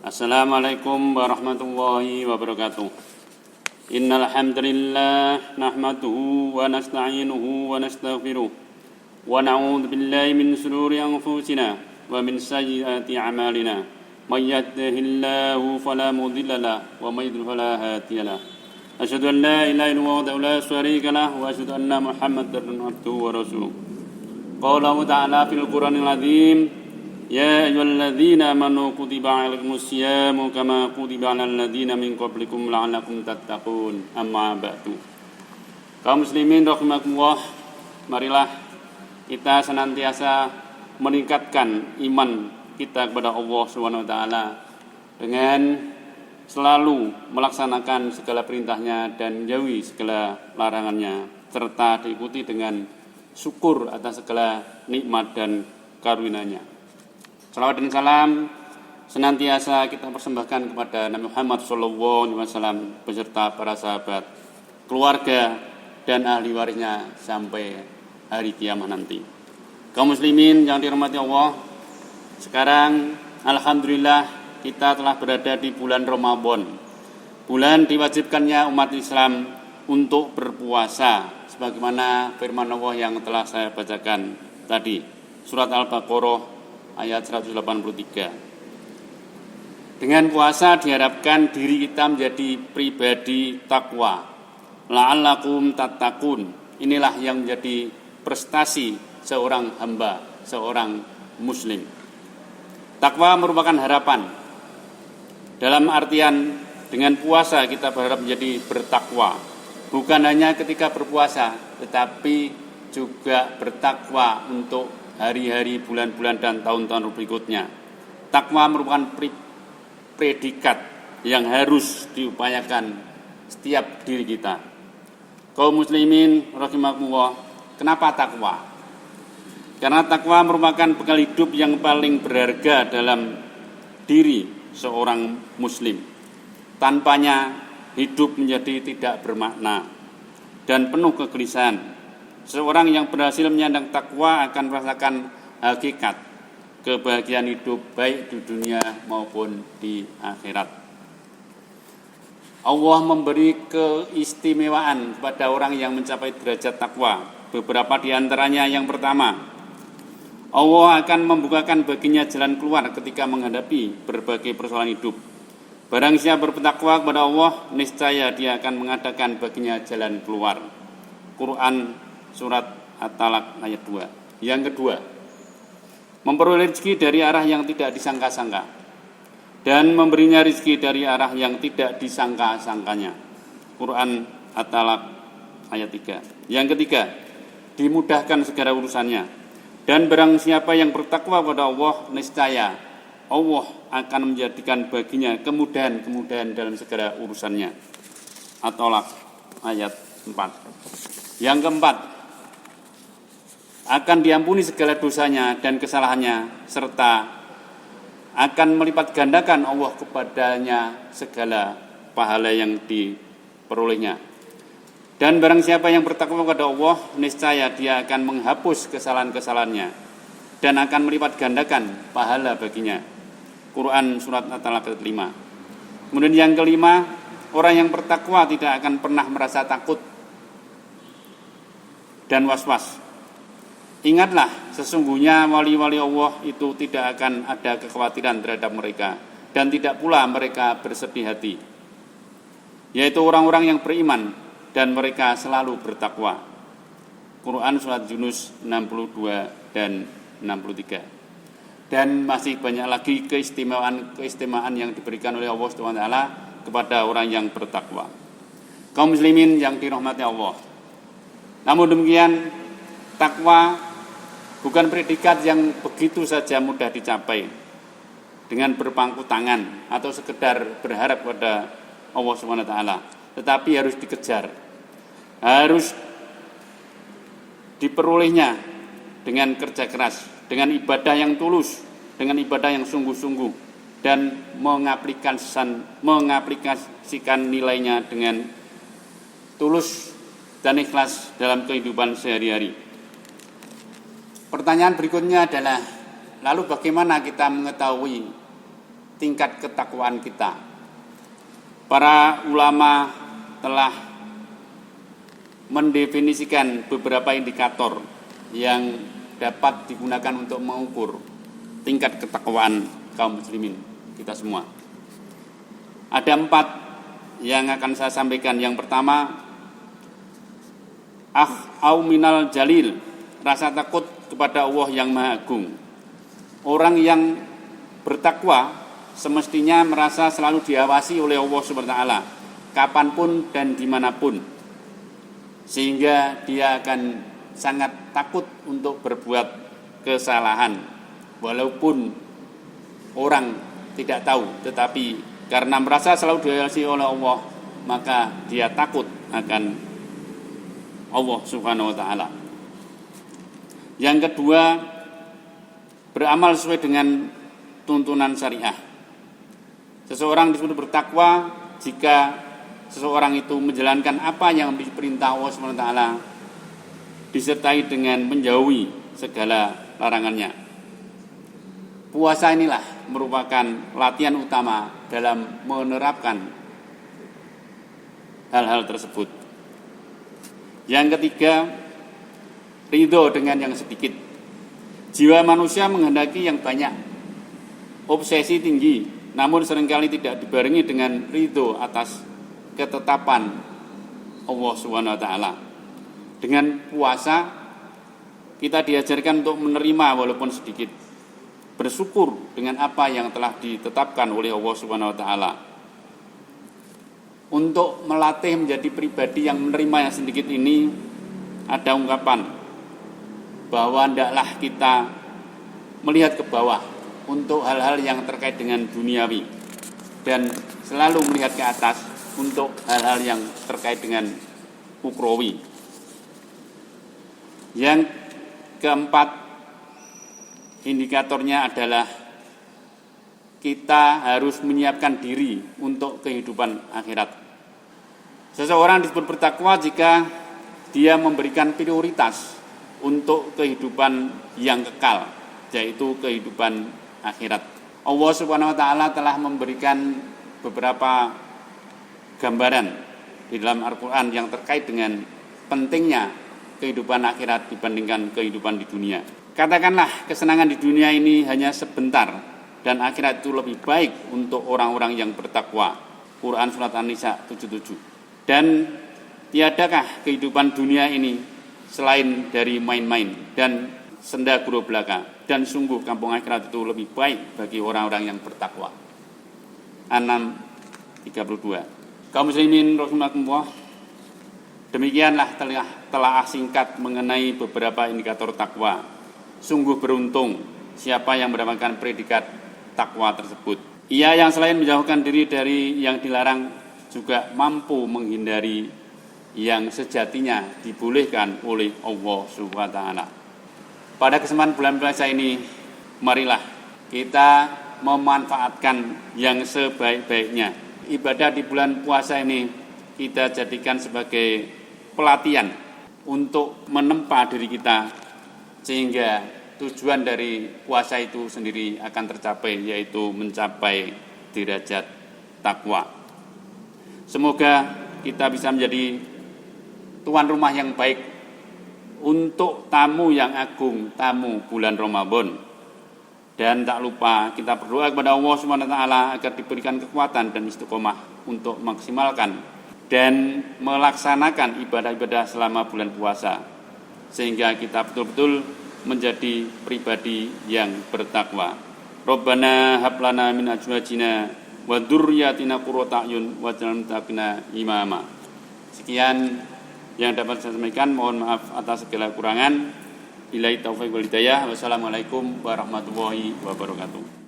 Assalamualaikum warahmatullahi wabarakatuh. Innal hamdalillah nahmaduhu wa nasta'inuhu wa nastaghfiruh wa na'udzu billahi min shururi anfusina wa min sayyiati a'malina. May yahdihillahu fala mudilla lahu wa may yudlil fala hadiya lahu. Asyhadu an la ilaha illallah la syarika lahu wa asyhadu anna Muhammadan abduhu wa rasuluh. Qala ta'ala fil Qur'anil azim, ya ayyuhalladzina amanu kutiba 'alaikumus syiyamu kama kutiba 'alal ladzina min qablikum la'allakum tattaqun. Amma ba'du. Kaum muslimin rahimakumullah, marilah kita senantiasa meningkatkan iman kita kepada Allah Subhanahu wa taala dengan selalu melaksanakan segala perintahnya dan menjauhi segala larangannya, serta diikuti dengan syukur atas segala nikmat dan karunia-Nya. Salawat dan salam senantiasa kita persembahkan kepada Nabi Muhammad SAW beserta para sahabat, keluarga, dan ahli warisnya sampai hari kiamat nanti. Kaum muslimin yang dirahmati Allah, sekarang alhamdulillah kita telah berada di bulan Ramadan, bulan diwajibkannya umat Islam untuk berpuasa, sebagaimana firman Allah yang telah saya bacakan tadi, surat Al-Baqarah ayat 183. Dengan puasa diharapkan diri kita menjadi pribadi takwa. La'allakum tattaqun. Inilah yang menjadi prestasi seorang hamba, seorang muslim. Takwa merupakan harapan. Dalam artian dengan puasa kita berharap menjadi bertakwa. Bukan hanya ketika berpuasa, tetapi juga bertakwa untuk hari-hari, bulan-bulan, dan tahun-tahun berikutnya. Takwa merupakan predikat yang harus diupayakan setiap diri kita. Kaum muslimin rahimakumullah, kenapa takwa? Karena takwa merupakan bekal hidup yang paling berharga dalam diri seorang muslim. Tanpanya hidup menjadi tidak bermakna dan penuh kegelisahan. Seorang yang berhasil menyandang takwa akan merasakan hakikat kebahagiaan hidup baik di dunia maupun di akhirat. Allah memberi keistimewaan kepada orang yang mencapai derajat takwa. Beberapa di antaranya, yang pertama, Allah akan membukakan baginya jalan keluar ketika menghadapi berbagai persoalan hidup. Barang siapa bertakwa kepada Allah, niscaya dia akan mengadakan baginya jalan keluar. Quran surat At-Talaq ayat 2. Yang kedua, memperoleh rezeki dari arah yang tidak disangka-sangka dan memberinya rezeki dari arah yang tidak disangka-sangkanya. Quran At-Talaq ayat 3. Yang ketiga, dimudahkan segala urusannya. Dan barang siapa yang bertakwa kepada Allah, niscaya Allah akan menjadikan baginya kemudahan-kemudahan dalam segala urusannya. At-Talaq ayat 4. Yang keempat, akan diampuni segala dosanya dan kesalahannya, serta akan melipat gandakan Allah kepadanya segala pahala yang diperolehnya. Dan barang siapa yang bertakwa kepada Allah, niscaya dia akan menghapus kesalahan-kesalahannya dan akan melipat gandakan pahala baginya. Quran surat At-Talaq ayat 5. Kemudian yang kelima, orang yang bertakwa tidak akan pernah merasa takut dan was-was. Ingatlah, sesungguhnya wali-wali Allah itu tidak akan ada kekhawatiran terhadap mereka, dan tidak pula mereka bersedih hati, yaitu orang-orang yang beriman dan mereka selalu bertakwa. Quran surat Yunus 62 dan 63. Dan masih banyak lagi keistimewaan yang diberikan oleh Allah SWT kepada orang yang bertakwa. Kaum muslimin yang dirahmati Allah, namun demikian, takwa bukan predikat yang begitu saja mudah dicapai dengan berpangku tangan atau sekedar berharap pada Allah SWT, tetapi harus dikejar, harus diperolehnya dengan kerja keras, dengan ibadah yang tulus, dengan ibadah yang sungguh-sungguh, dan mengaplikasikan nilainya dengan tulus dan ikhlas dalam kehidupan sehari-hari. Pertanyaan berikutnya adalah, lalu bagaimana kita mengetahui tingkat ketakwaan kita. Para ulama telah mendefinisikan beberapa indikator yang dapat digunakan untuk mengukur tingkat ketakwaan kaum muslimin kita semua. Ada 4 yang akan saya sampaikan. Yang pertama, au minal jalil, rasa takut kepada Allah yang Maha Agung. Orang yang bertakwa semestinya merasa selalu diawasi oleh Allah SWT, kapanpun dan dimanapun, sehingga dia akan sangat takut untuk berbuat kesalahan, walaupun orang tidak tahu, tetapi karena merasa selalu diawasi oleh Allah, maka dia takut akan Allah Subhanahu wa ta'ala. Yang kedua, beramal sesuai dengan tuntunan syariah. Seseorang disebut bertakwa jika seseorang itu menjalankan apa yang diperintah Allah SWT, disertai dengan menjauhi segala larangannya. Puasa inilah merupakan latihan utama dalam menerapkan hal-hal tersebut. Yang ketiga, ridho dengan yang sedikit. Jiwa manusia menghendaki yang banyak, obsesi tinggi, namun seringkali tidak dibarengi dengan ridho atas ketetapan Allah Subhanahu wa ta'ala. Dengan puasa kita diajarkan untuk menerima walaupun sedikit, bersyukur dengan apa yang telah ditetapkan oleh Allah Subhanahu wa ta'ala. Untuk melatih menjadi pribadi yang menerima yang sedikit ini, ada ungkapan bahwa hendaklah kita melihat ke bawah untuk hal-hal yang terkait dengan duniawi, dan selalu melihat ke atas untuk hal-hal yang terkait dengan ukhrawi. Yang keempat, indikatornya adalah kita harus menyiapkan diri untuk kehidupan akhirat. Seseorang disebut bertakwa jika dia memberikan prioritas untuk kehidupan yang kekal, yaitu kehidupan akhirat. Allah Subhanahu wa ta'ala telah memberikan beberapa gambaran di dalam Al-Quran yang terkait dengan pentingnya kehidupan akhirat dibandingkan kehidupan di dunia. Katakanlah kesenangan di dunia ini hanya sebentar, dan akhirat itu lebih baik untuk orang-orang yang bertakwa. Quran Surat An-Nisa 77. Dan tiadakah kehidupan dunia ini selain dari main-main dan senda guru belaka, dan sungguh kampung akhirat itu lebih baik bagi orang-orang yang bertakwa. An-Naml 32. Kaum muslimin rahimakumullah, demikianlah telah singkat mengenai beberapa indikator takwa. Sungguh beruntung siapa yang mendapatkan predikat takwa tersebut. Ia yang selain menjauhkan diri dari yang dilarang, juga mampu menghindari yang sejatinya dibolehkan oleh Allah Subhanahu wa ta'ala. Pada kesempatan bulan puasa ini, marilah kita memanfaatkan yang sebaik-baiknya. Ibadah di bulan puasa ini kita jadikan sebagai pelatihan untuk menempa diri kita, sehingga tujuan dari puasa itu sendiri akan tercapai, yaitu mencapai derajat takwa. Semoga kita bisa menjadi tuan rumah yang baik untuk tamu yang agung, tamu bulan Ramadan. Dan tak lupa kita berdoa kepada Allah Subhanahu wa ta'ala agar diberikan kekuatan dan istiqomah untuk maksimalkan dan melaksanakan ibadah-ibadah selama bulan puasa, sehingga kita betul-betul menjadi pribadi yang bertakwa. Rabbana hab lana min azwajina wa dzurriyyatina qurrata a'yun waj'alna lil muttaqina imama. Sekian yang dapat saya sampaikan, mohon maaf atas segala kekurangan. Billahi taufiq wal hidayah. Wassalamualaikum warahmatullahi wabarakatuh.